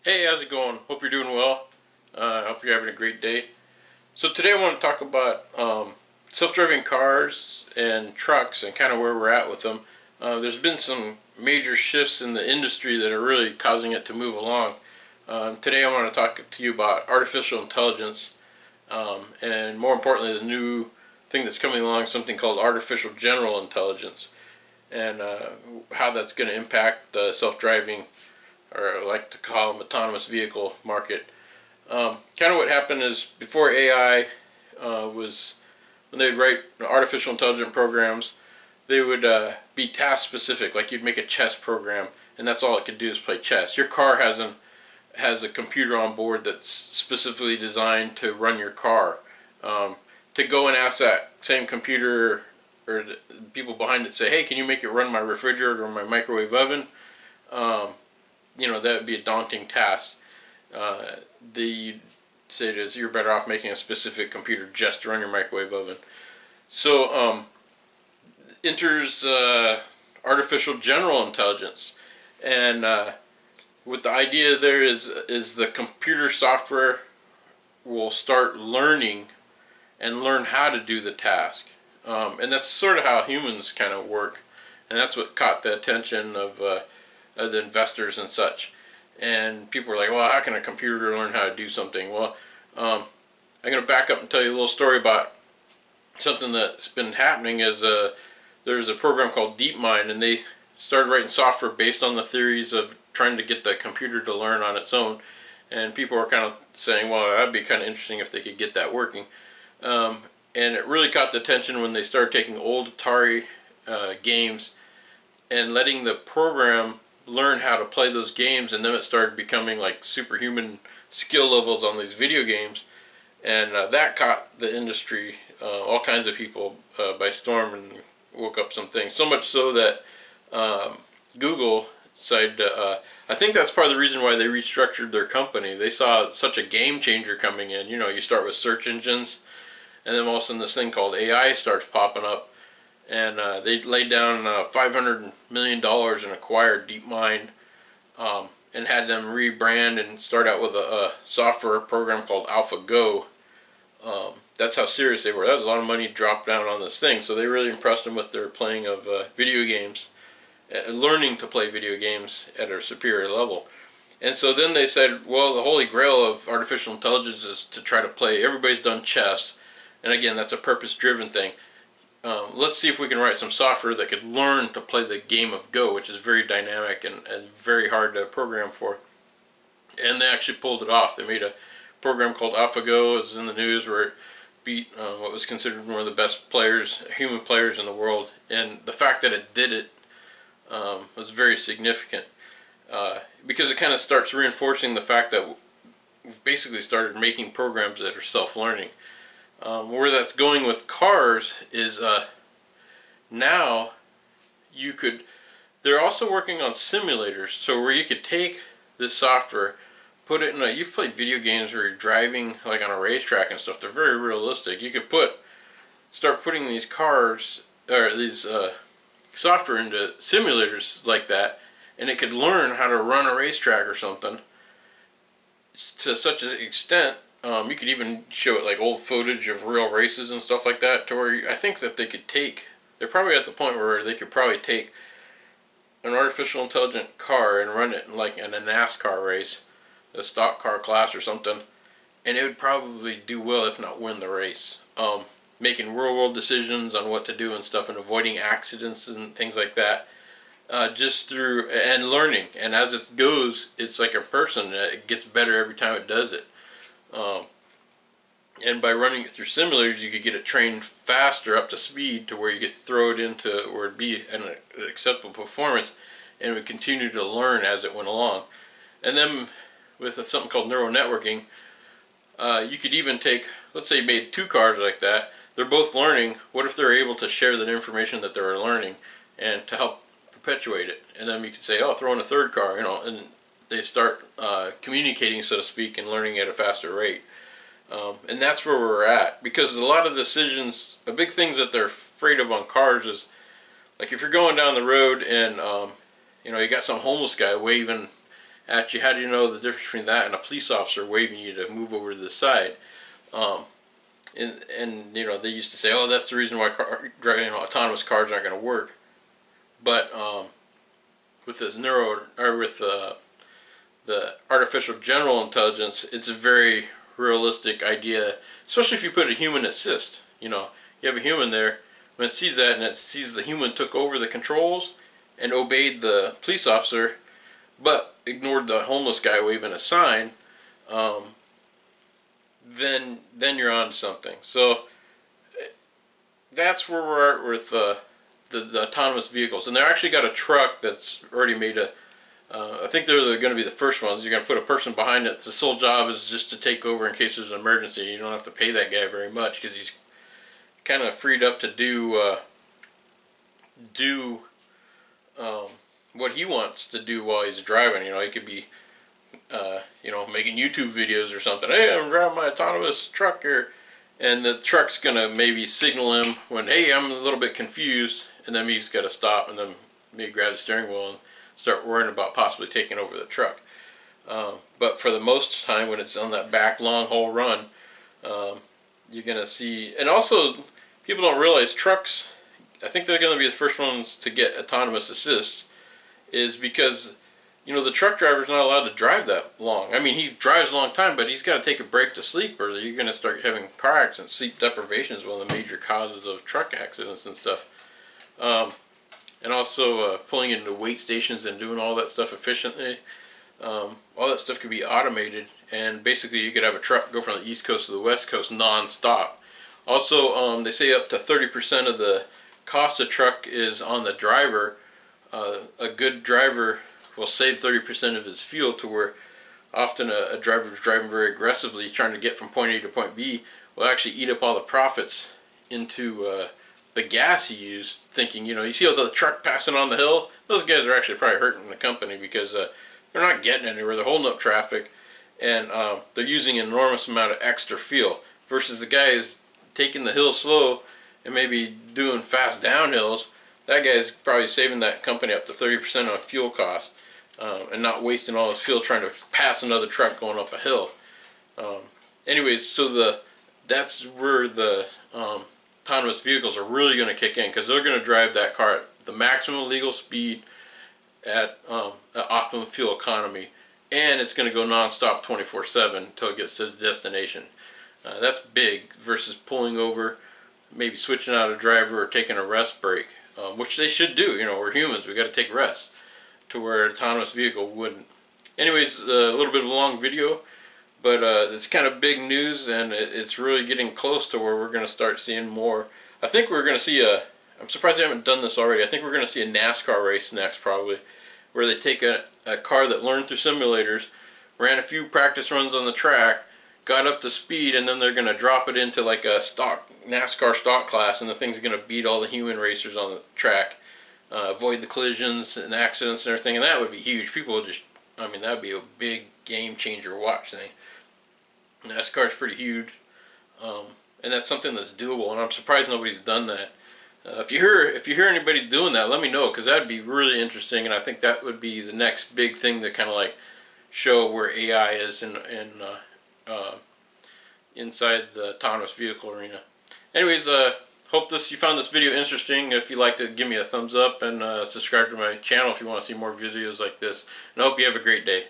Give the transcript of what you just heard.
Hey, how's it going? Hope you're doing well. Hope you're having a great day. So today I want to talk about self-driving cars and trucks and kind of where we're at with them. There's been some major shifts in the industry that are really causing it to move along. Today I want to talk to you about artificial intelligence and more importantly the new thing that's coming along, something called artificial general intelligence, and how that's going to impact the self-driving, or I like to call them autonomous vehicle market. Kind of what happened is before AI was, when they'd write artificial intelligent programs, they would be task specific. Like you'd make a chess program and that's all it could do is play chess. Your car has a computer on board that's specifically designed to run your car. To go and ask that same computer or the people behind it, say, hey, can you make it run my refrigerator or my microwave oven? That would be a daunting task. You'd say it is, you're better off making a specific computer just to run your microwave oven. So enters artificial general intelligence, and what the idea there is the computer software will start learning and learn how to do the task, and that's sort of how humans kind of work, and that's what caught the attention of the investors and such. And people were like, well, how can a computer learn how to do something? Well, I'm going to back up and tell you a little story about something that's been happening. There's a program called DeepMind, and they started writing software based on the theories of trying to get the computer to learn on its own. And people were kind of saying, well, that'd be kind of interesting if they could get that working. And it really caught the attention when they started taking old Atari games and letting the program learn how to play those games, and then it started becoming like superhuman skill levels on these video games, and that caught the industry, all kinds of people, by storm, and woke up some things. So much so that Google decided, I think that's part of the reason why they restructured their company. They saw such a game changer coming in. You start with search engines, and then all of a sudden this thing called AI starts popping up. And they laid down $500 million and acquired DeepMind, and had them rebrand and start out with a software program called AlphaGo. That's how serious they were. That was a lot of money dropped down on this thing. So they really impressed them with their playing of video games, learning to play video games at a superior level. And so then they said, well, the holy grail of artificial intelligence is to try to play. Everybody's done chess, and again, that's a purpose-driven thing. Let's see if we can write some software that could learn to play the game of Go, which is very dynamic and very hard to program for. And they actually pulled it off. They made a program called AlphaGo. It was in the news, where it beat what was considered one of the best players, human players in the world. And the fact that it did it was very significant, because it kind of starts reinforcing the fact that we've basically started making programs that are self-learning. Where that's going with cars is now they're also working on simulators, so where you could take this software, put it in you've played video games where you're driving like on a racetrack and stuff. They're very realistic. You could start putting these cars, or these software into simulators like that, and it could learn how to run a racetrack or something to such an extent. You could even show it like old footage of real races and stuff like that, to where I think that they're probably at the point where they could probably take an artificial intelligent car and run it like in a NASCAR race, a stock car class or something, and it would probably do well, if not win the race. Making real-world decisions on what to do and stuff, and avoiding accidents and things like that, just through, and learning. And as it goes, it's like a person. It gets better every time it does it. And by running it through simulators, you could get it trained faster, up to speed, to where you could throw it into where it'd be an acceptable performance, and it would continue to learn as it went along. And then with something called neural networking, you could even take, let's say you made two cars like that, they're both learning. What if they're able to share that information that they're learning and to help perpetuate it? And then you could say, oh, throw in a third car, and they start communicating, so to speak, and learning at a faster rate. And that's where we're at, because a lot of decisions, the big things that they're afraid of on cars is, like if you're going down the road and you got some homeless guy waving at you. How do you know the difference between that and a police officer waving you to move over to the side? And you know, they used to say, oh, that's the reason why autonomous cars aren't going to work. But with this the artificial general intelligence, it's a very realistic idea, especially if you put a human assist. You know, you have a human there, when it sees that and it sees the human took over the controls and obeyed the police officer, but ignored the homeless guy waving a sign, then you're on to something. So that's where we're at with the autonomous vehicles. And they're actually got a truck that's already made a I think they're going to be the first ones. You're going to put a person behind it. The sole job is just to take over in case there's an emergency. You don't have to pay that guy very much because he's kind of freed up to do what he wants to do while he's driving. You know, he could be you know, making YouTube videos or something. Hey, I'm driving my autonomous truck here, and the truck's going to maybe signal him when, hey, I'm a little bit confused, and then he's got to stop and then maybe grab the steering wheel and start worrying about possibly taking over the truck. But for the most time, when it's on that back long haul run, you're going to see, and also people don't realize trucks, I think they're going to be the first ones to get autonomous assists, is because, you know, the truck driver's not allowed to drive that long. I mean, he drives a long time, but he's got to take a break to sleep, or you're going to start having car accidents. Sleep deprivation is one of the major causes of truck accidents and stuff. And also pulling into weight stations and doing all that stuff efficiently. All that stuff could be automated, and basically you could have a truck go from the East Coast to the West Coast non-stop. Also, they say up to 30% of the cost of truck is on the driver. A good driver will save 30% of his fuel, to where often a driver who's driving very aggressively trying to get from point A to point B will actually eat up all the profits into the gas he used, thinking, you know, you see all the truck passing on the hill? Those guys are actually probably hurting the company because they're not getting anywhere. They're holding up traffic, and they're using an enormous amount of extra fuel, versus the guy is taking the hill slow and maybe doing fast downhills. That guy's probably saving that company up to 30% on fuel costs, and not wasting all his fuel trying to pass another truck going up a hill. Anyways, so that's where the autonomous vehicles are really going to kick in, because they're going to drive that car at the maximum legal speed at optimum fuel economy, and it's going to go non-stop 24/7 until it gets to its destination. That's big, versus pulling over, maybe switching out a driver or taking a rest break, which they should do. You know, we're humans, we got to take rest, to where an autonomous vehicle wouldn't. Anyways, a little bit of a long video, but it's kind of big news, and it's really getting close to where we're going to start seeing more. I think we're going to see I'm surprised they haven't done this already. I think we're going to see a NASCAR race next, probably, where they take a car that learned through simulators, ran a few practice runs on the track, got up to speed, and then they're going to drop it into like a stock NASCAR stock class, and the thing's going to beat all the human racers on the track, avoid the collisions and accidents and everything, and that would be huge. People would just, I mean, that would be a big game changer watch thing. NASCAR is pretty huge, and that's something that's doable, and I'm surprised nobody's done that. If you hear anybody doing that, let me know, because that'd be really interesting, and I think that would be the next big thing to kind of like show where AI is in inside the autonomous vehicle arena. Anyways, hope you found this video interesting. If you liked it, give me a thumbs up, and subscribe to my channel if you want to see more videos like this. And I hope you have a great day.